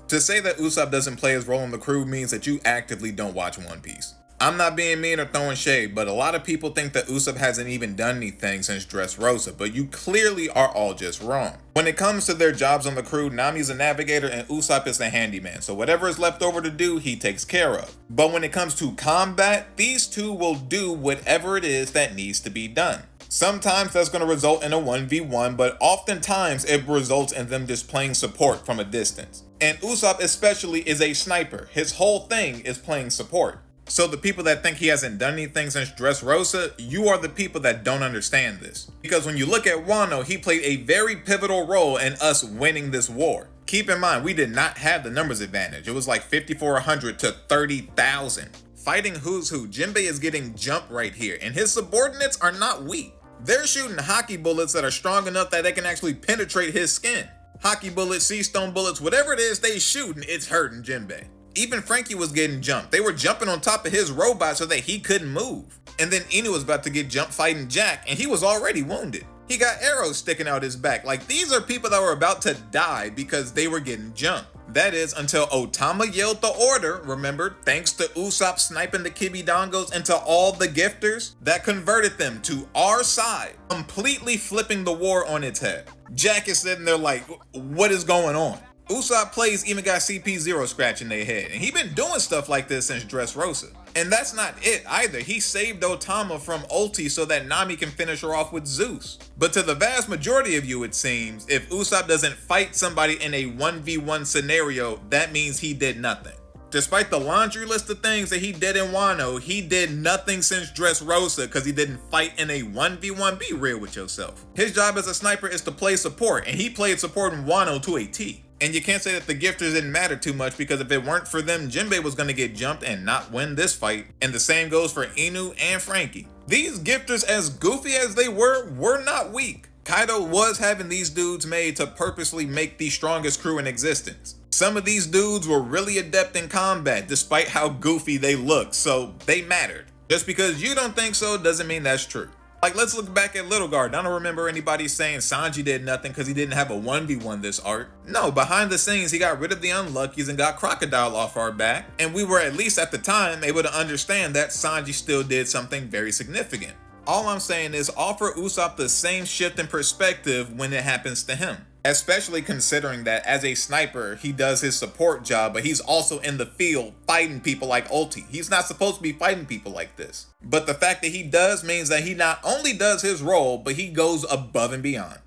To say that Usopp doesn't play his role in the crew means that you actively don't watch One Piece. I'm not being mean or throwing shade, but a lot of people think that Usopp hasn't even done anything since Dressrosa, but you clearly are all just wrong. When it comes to their jobs on the crew, Nami's a navigator and Usopp is the handyman, so whatever is left over to do, he takes care of. But when it comes to combat, these two will do whatever it is that needs to be done. Sometimes that's going to result in a 1v1, but oftentimes it results in them just playing support from a distance. And Usopp especially is a sniper. His whole thing is playing support. So the people that think he hasn't done anything since Dressrosa, you are the people that don't understand this. Because when you look at Wano, he played a very pivotal role in us winning this war. Keep in mind, we did not have the numbers advantage. It was like 5,400 to 30,000. Fighting who's who, Jinbei is getting jumped right here, and his subordinates are not weak. They're shooting hockey bullets that are strong enough that they can actually penetrate his skin. Hockey bullets, sea stone bullets, whatever it is they shooting, it's hurting Jinbei. Even Frankie was getting jumped. They were jumping on top of his robot so that he couldn't move. And then Inu was about to get jumped fighting Jack, and he was already wounded. He got arrows sticking out his back. Like, these are people that were about to die because they were getting jumped. That is until Otama yelled the order, remember, thanks to Usopp sniping the Kibidongos into all the gifters, that converted them to our side, completely flipping the war on its head. Jack is sitting there like, what is going on? Usopp plays even got CP0 scratching their head, and he been doing stuff like this since Dressrosa. And that's not it either. He saved Otama from ulti so that Nami can finish her off with Zeus. But to the vast majority of you, it seems, if Usopp doesn't fight somebody in a 1v1 scenario, that means he did nothing. Despite the laundry list of things that he did in Wano, he did nothing since Dressrosa because he didn't fight in a 1v1. Be real with yourself. His job as a sniper is to play support, and he played support in Wano to a T. And you can't say that the gifters didn't matter too much, because if it weren't for them, Jinbei was going to get jumped and not win this fight. And the same goes for Inu and Frankie. These gifters, as goofy as they were not weak. Kaido was having these dudes made to purposely make the strongest crew in existence. Some of these dudes were really adept in combat despite how goofy they looked, so they mattered. Just because you don't think so doesn't mean that's true. Like, let's look back at Little Guard. I don't remember anybody saying Sanji did nothing because he didn't have a 1v1 this arc. No, behind the scenes, he got rid of the Unluckies and got Crocodile off our back. And we were, at least at the time, able to understand that Sanji still did something very significant. All I'm saying is offer Usopp the same shift in perspective when it happens to him. Especially considering that as a sniper, he does his support job, but he's also in the field fighting people like Ulti. He's not supposed to be fighting people like this. But the fact that he does means that he not only does his role, but he goes above and beyond.